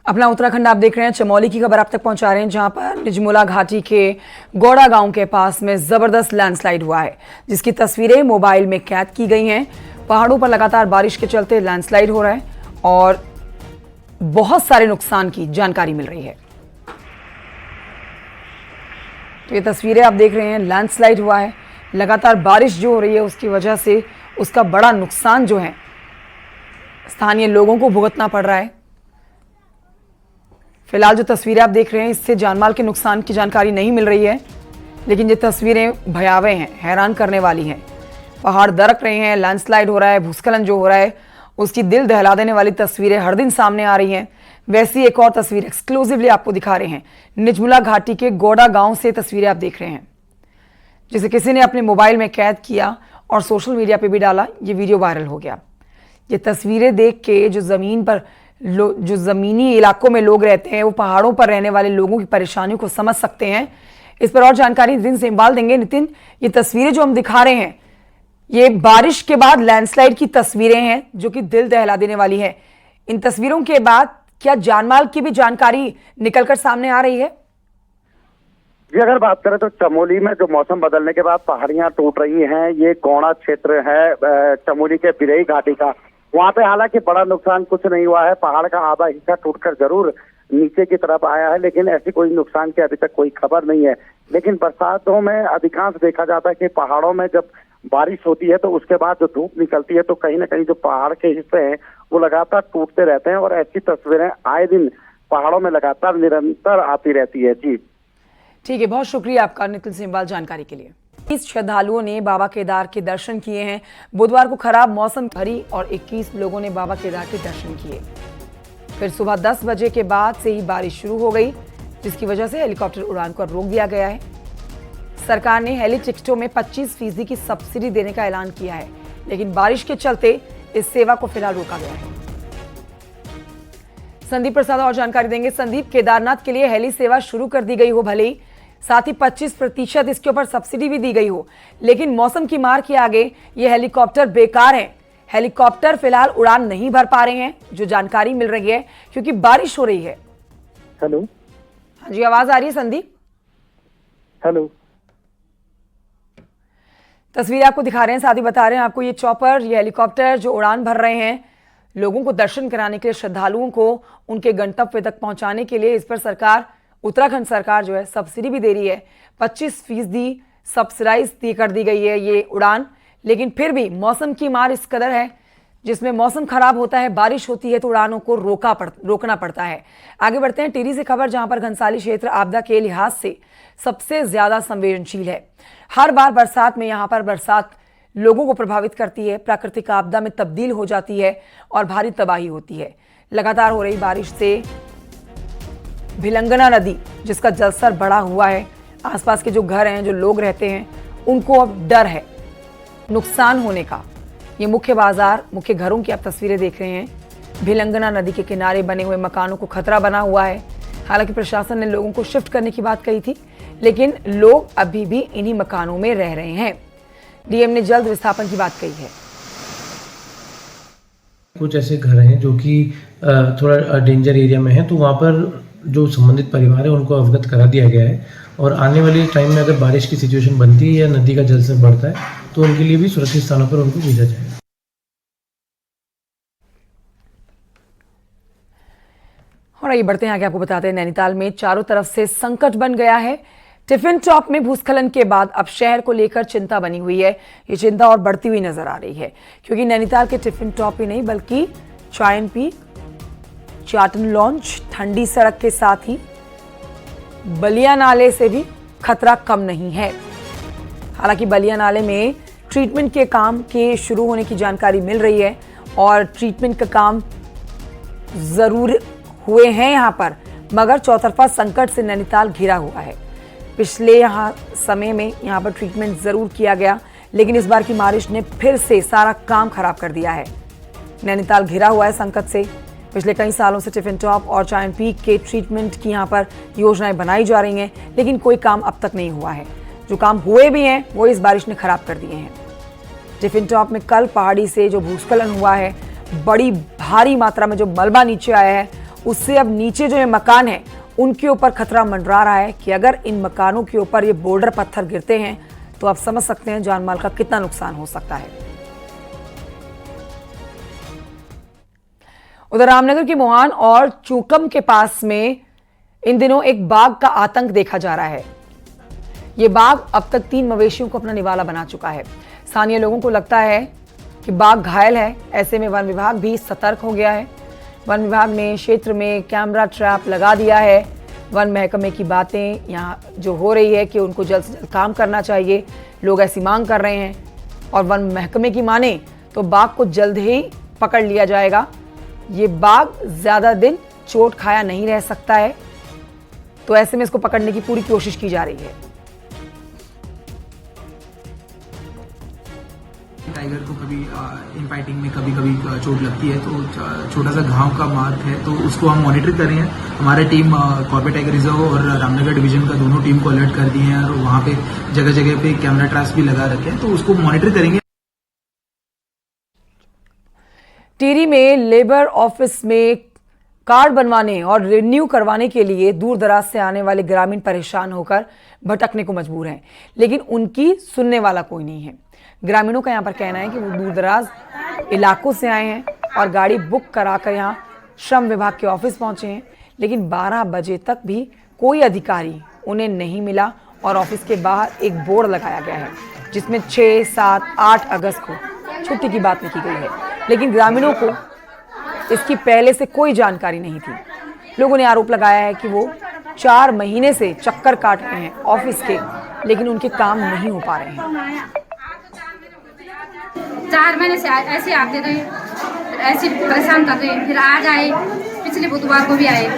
अपना उत्तराखंड आप देख रहे हैं। चमोली की खबर आप तक पहुंचा रहे हैं, जहां पर निजमुला घाटी के गौड़ा गांव के पास में जबरदस्त लैंडस्लाइड हुआ है, जिसकी तस्वीरें मोबाइल में कैद की गई हैं। पहाड़ों पर लगातार बारिश के चलते लैंडस्लाइड हो रहा है और बहुत सारे नुकसान की जानकारी मिल रही है। तो ये तस्वीरें आप देख रहे हैं, लैंडस्लाइड हुआ है। लगातार बारिश जो हो रही है उसकी वजह से उसका बड़ा नुकसान जो है स्थानीय लोगों को भुगतना पड़ रहा है। फिलहाल जो तस्वीरें आप देख रहे हैं इससे जानमाल के नुकसान की जानकारी नहीं मिल रही है, लेकिन ये तस्वीरें भयावह हैं, हैरान करने वाली हैं। पहाड़ दरक रहे हैं, लैंडस्लाइड हो रहा है, भूस्खलन जो हो रहा है उसकी दिल दहला देने वाली तस्वीरें हर दिन सामने आ रही हैं। वैसी एक और तस्वीर एक्सक्लूसिवली आपको दिखा रहे हैं। निजमुला घाटी के गौड़ा गांव से तस्वीरें आप देख रहे हैं, जिसे किसी ने अपने मोबाइल में कैद किया और सोशल मीडिया पे भी डाला। ये वीडियो वायरल हो गया। ये तस्वीरें देख के जो ज़मीनी इलाकों में लोग रहते हैं, वो पहाड़ों पर रहने वाले लोगों की परेशानियों को समझ सकते हैं। इस पर और जानकारी नितिन सेमवाल देंगे। नितिन, ये तस्वीरें जो हम दिखा रहे हैं ये बारिश के बाद लैंडस्लाइड की तस्वीरें हैं, जो कि दिल दहला देने वाली है। इन तस्वीरों के बाद क्या जानमाल की भी जानकारी निकलकर सामने आ रही है? जी, अगर बात करें तो चमोली में जो मौसम बदलने के बाद पहाड़ियां टूट रही हैं, ये गौड़ा क्षेत्र है चमोली के बिरई घाटी का। वहां पे हालांकि बड़ा नुकसान कुछ नहीं हुआ है। पहाड़ का आधा हिस्सा टूटकर जरूर नीचे की तरफ आया है, लेकिन ऐसी कोई नुकसान की अभी तक कोई खबर नहीं है। लेकिन बरसातों में अधिकांश देखा जाता है कि पहाड़ों में जब बारिश होती है तो उसके बाद जो धूप निकलती है तो कहीं ना कहीं जो पहाड़ के हिस्से हैं वो लगातार टूटते रहते हैं, और ऐसी तस्वीरें आए दिन पहाड़ों में लगातार निरंतर आती रहती है। जी ठीक है, बहुत शुक्रिया आपका नितिन सेमवाल जानकारी के लिए। 21 श्रद्धालुओं ने बाबा केदार के दर्शन किए हैं। बुधवार को खराब मौसम भरी और 21 लोगों ने बाबा केदार के दर्शन किए। फिर सुबह 10 बजे के बाद से ही बारिश शुरू हो गई, जिसकी वजह से हेलीकॉप्टर उड़ान को रोक दिया गया है। सरकार ने हेली टिकटों में 25% की सब्सिडी देने का ऐलान किया है, लेकिन बारिश के चलते इस सेवा को फिलहाल रोका गया है। संदीप प्रसाद और जानकारी देंगे। संदीप, केदारनाथ के लिए हेली सेवा शुरू कर दी गई हो भले ही, साथ ही 25% इसके ऊपर सब्सिडी भी दी गई हो, लेकिन मौसम की मार के आगे ये हेलीकॉप्टर बेकार हैं। हेलीकॉप्टर फिलहाल उड़ान नहीं भर पा रहे हैं, जो जानकारी मिल रही है, क्योंकि बारिश हो रही है। हेलो, हाँ जी, आवाज आ रही है संदीप? हेलो, तस्वीर आपको दिखा रहे हैं, साथ ही बता रहे हैं आपको ये चॉपर, ये हेलीकॉप्टर जो उड़ान भर रहे हैं लोगों को दर्शन कराने के लिए, श्रद्धालुओं को उनके गंतव्य तक पहुंचाने के लिए। इस पर सरकार, उत्तराखंड सरकार जो है सब्सिडी भी दे रही है। 25% सब्सिडाइज कर दी गई है ये उड़ान, लेकिन फिर भी मौसम की मार इस कदर है, जिसमें मौसम खराब होता है, बारिश होती है तो उड़ानों को रोकना पड़ता है। आगे बढ़ते हैं टिहरी से खबर, जहां पर घनसाली क्षेत्र आपदा के लिहाज से सबसे ज्यादा संवेदनशील है। हर बार बरसात में यहाँ पर बरसात लोगों को प्रभावित करती है, प्राकृतिक आपदा में तब्दील हो जाती है और भारी तबाही होती है। लगातार हो रही बारिश से भिलंगना नदी, जिसका जलस्तर बढ़ा हुआ है, आसपास के जो घर हैं, जो लोग रहते हैं, उनको अब डर है नुकसान होने का। ये मुख्य बाजार, मुख्य घरों की आप तस्वीरें देख रहे हैं। भिलंगना नदी के किनारे बने हुए मकानों को खतरा बना हुआ है। हालांकि प्रशासन ने लोगों को शिफ्ट करने की बात कही थी, लेकिन लोग अभी भी इन्हीं मकानों में रह रहे हैं। डीएम ने जल्द विस्थापन की बात कही है। कुछ ऐसे घर हैं जो कि थोड़ा डेंजर एरिया में हैं, तो वहाँ पर जो संबंधित परिवार है उनको अवगत करा दिया गया है, और आने वाले टाइम में अगर बारिश की सिचुएशन बनती है या नदी का जलस्तर बढ़ता है तो उनके लिए भी सुरक्षित स्थानों पर उनको भेजा जाएगा। और आइए बढ़ते हैं आगे, आपको बताते हैं नैनीताल में चारों तरफ से संकट बन गया है। टिफिन टॉप में भूस्खलन के बाद अब शहर को लेकर चिंता बनी हुई है। ये चिंता और बढ़ती हुई नजर आ रही है, क्योंकि नैनीताल के टिफिन टॉप ही नहीं बल्कि चायन पीक, चाटन लॉन्च, ठंडी सड़क के साथ ही बलिया नाले से भी खतरा कम नहीं है। हालांकि बलिया नाले में ट्रीटमेंट के काम के शुरू होने की जानकारी मिल रही है, और ट्रीटमेंट का काम जरूर हुए हैं यहाँ पर, मगर चौतरफा संकट से नैनीताल घिरा हुआ है। पिछले समय में यहाँ पर ट्रीटमेंट जरूर किया गया, लेकिन इस बार की बारिश ने फिर से सारा काम खराब कर दिया है। नैनीताल घिरा हुआ है संकट से। पिछले कई सालों से टिफिन टॉप और चायन पीक के ट्रीटमेंट की यहाँ पर योजनाएं बनाई जा रही हैं, लेकिन कोई काम अब तक नहीं हुआ है। जो काम हुए भी हैं वो इस बारिश ने खराब कर दिए हैं। टिफिन टॉप में कल पहाड़ी से जो भूस्खलन हुआ है, बड़ी भारी मात्रा में जो मलबा नीचे आया है उससे अब नीचे जो ये मकान है उनके ऊपर खतरा मंडरा रहा है कि अगर इन मकानों के ऊपर ये बोल्डर पत्थर गिरते हैं तो आप समझ सकते हैं जान माल का कितना नुकसान हो सकता है। उधर रामनगर के मोहान और चूकम के पास में इन दिनों एक बाघ का आतंक देखा जा रहा है। ये बाघ अब तक 3 मवेशियों को अपना निवाला बना चुका है। स्थानीय लोगों को लगता है कि बाघ घायल है। ऐसे में वन विभाग भी सतर्क हो गया है। वन विभाग ने क्षेत्र में कैमरा ट्रैप लगा दिया है। वन महकमे की बातें यहाँ जो हो रही है कि उनको जल्द से जल्द काम करना चाहिए, लोग ऐसी मांग कर रहे हैं। और वन महकमे की माने तो बाघ को जल्द ही पकड़ लिया जाएगा। ये बाघ ज्यादा दिन चोट खाया नहीं रह सकता है, तो ऐसे में इसको पकड़ने की पूरी कोशिश की जा रही है। टाइगर को कभी इनफाइटिंग में कभी कभी चोट लगती है, तो छोटा सा घाव का मार्क है, तो उसको हम मॉनिटर कर रहे हैं। हमारे टीम कॉर्बेट टाइगर रिजर्व और रामनगर डिवीजन का दोनों टीम को अलर्ट कर दिए हैं और वहाँ पे जगह जगह पे कैमरा ट्रैप्स भी लगा रखे हैं, तो उसको मॉनिटर करेंगे। टिहरी में लेबर ऑफिस में कार्ड बनवाने और रिन्यू करवाने के लिए दूर दराज से आने वाले ग्रामीण परेशान होकर भटकने को मजबूर हैं, लेकिन उनकी सुनने वाला कोई नहीं है। ग्रामीणों का यहाँ पर कहना है कि वो दूर दराज इलाकों से आए हैं और गाड़ी बुक कराकर यहाँ श्रम विभाग के ऑफिस पहुंचे हैं, लेकिन 12 बजे तक भी कोई अधिकारी उन्हें नहीं मिला और ऑफिस के बाहर एक बोर्ड लगाया गया है जिसमें 6, 7, 8 अगस्त को छुट्टी की बात लिखी गई है, लेकिन ग्रामीणों को इसकी पहले से कोई जानकारी नहीं थी। लोगों ने आरोप लगाया है कि वो 4 महीने से चक्कर काट रहे हैं ऑफिस के, लेकिन उनके काम नहीं हो पा रहे हैं। 4 महीने से ऐसे आते रहे, ऐसे परेशान कर रहे, फिर आज आए, पिछले बुधवार को भी आए,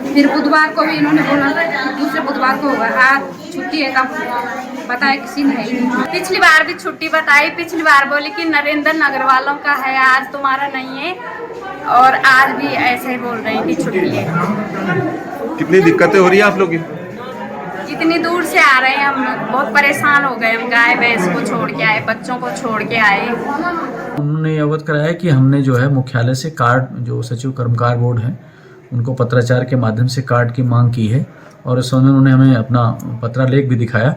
फिर बुधवार को भी इन्होंने बोला दूसरे बुधवार को होगा, आज छुट्टी है, तब बताया किसी ने नहीं। पिछली बार भी छुट्टी बताई, पिछली बार बोली कि नरेंद्र नगर वालों का है, आज तुम्हारा नहीं है, और आज भी ऐसे ही बोल रहे हैं कि छुट्टी है। कितनी दिक्कतें हो रही है आप लोग की? इतनी दूर से आ रहे हैं हम लोग, बहुत परेशान हो गए। हम गाय भैंस को छोड़ के आए, बच्चों को छोड़ के आए। उन्होंने अवगत कराया कि हमने जो है मुख्यालय से कार्ड, जो सचिव कर्मकार बोर्ड है, उनको पत्राचार के माध्यम से कार्ड की मांग की है और इस समय उन्होंने हमें अपना पत्रालेख भी दिखाया।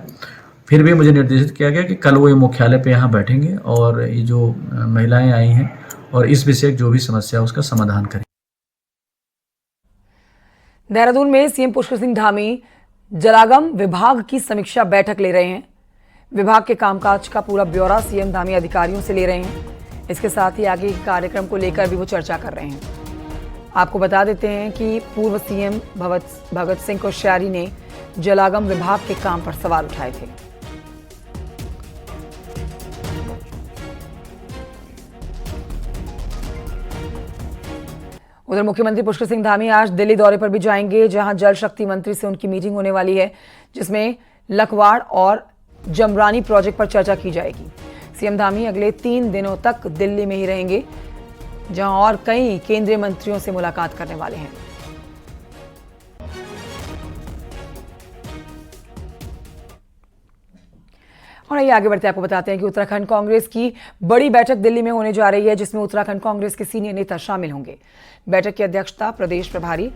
फिर भी मुझे निर्देशित किया गया कि कल वो ये मुख्यालय पे यहाँ बैठेंगे और ये जो महिलाएं आई हैं और इस विषय जो भी समस्या है उसका समाधान करें। देहरादून में सीएम पुष्कर सिंह धामी जलागम विभाग की समीक्षा बैठक ले रहे हैं। विभाग के कामकाज का पूरा ब्यौरा सीएम धामी अधिकारियों से ले रहे हैं। इसके साथ ही आगे के कार्यक्रम को लेकर भी वो चर्चा कर रहे हैं। आपको बता देते हैं कि पूर्व सीएम भगत सिंह कोश्यारी ने जलागम विभाग के काम पर सवाल उठाए थे। उधर मुख्यमंत्री पुष्कर सिंह धामी आज दिल्ली दौरे पर भी जाएंगे, जहां जल शक्ति मंत्री से उनकी मीटिंग होने वाली है, जिसमें लखवाड़ और जमरानी प्रोजेक्ट पर चर्चा की जाएगी। सीएम धामी अगले 3 दिनों तक दिल्ली में ही रहेंगे, जहां और कई केंद्रीय मंत्रियों से मुलाकात करने वाले हैं। और आइए आगे बढ़ते आपको बताते हैं कि उत्तराखंड कांग्रेस की बड़ी बैठक दिल्ली में होने जा रही है, जिसमें उत्तराखंड कांग्रेस के सीनियर नेता शामिल होंगे। बैठक की अध्यक्षता प्रदेश प्रभारी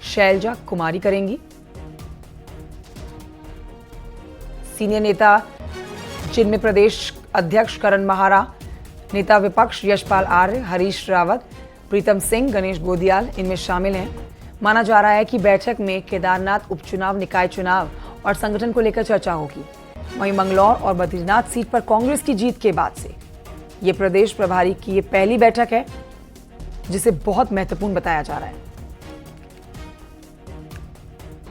शैलजा कुमारी करेंगी। सीनियर नेता जिनमें प्रदेश अध्यक्ष करण माहारा, नेता विपक्ष यशपाल आर्य, हरीश रावत, प्रीतम सिंह, गणेश गोदियाल इनमें शामिल हैं। माना जा रहा है कि बैठक में केदारनाथ उपचुनाव, निकाय चुनाव और संगठन को लेकर चर्चा होगी। वहीं मंगलौर और बद्रीनाथ सीट पर कांग्रेस की जीत के बाद से ये प्रदेश प्रभारी की ये पहली बैठक है, जिसे बहुत महत्वपूर्ण बताया जा रहा है।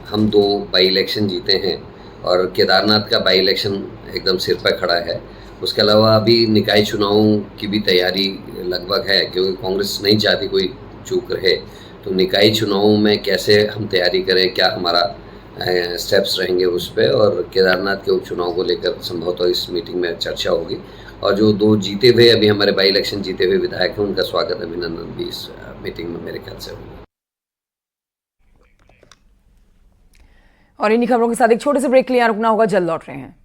हम 2 बाई इलेक्शन जीते हैं और केदारनाथ का बाई इलेक्शन एकदम सिर पर खड़ा है। उसके अलावा अभी निकाय चुनावों की भी तैयारी लगभग है, क्योंकि कांग्रेस नहीं चाहती कोई चूक रहे। तो निकाय चुनावों में कैसे हम तैयारी करें, क्या हमारा स्टेप्स रहेंगे उस पर, और केदारनाथ के उपचुनाव को लेकर संभवतः इस मीटिंग में चर्चा होगी। और जो 2 जीते हुए अभी हमारे बाई इलेक्शन जीते हुए विधायक हैं, उनका स्वागत अभिनंदन भी इस मीटिंग में मेरे ख्याल से होगा। और इन्हीं खबरों के साथ एक छोटे से ब्रेक के लिए रुकना होगा, जल्द लौट रहे हैं।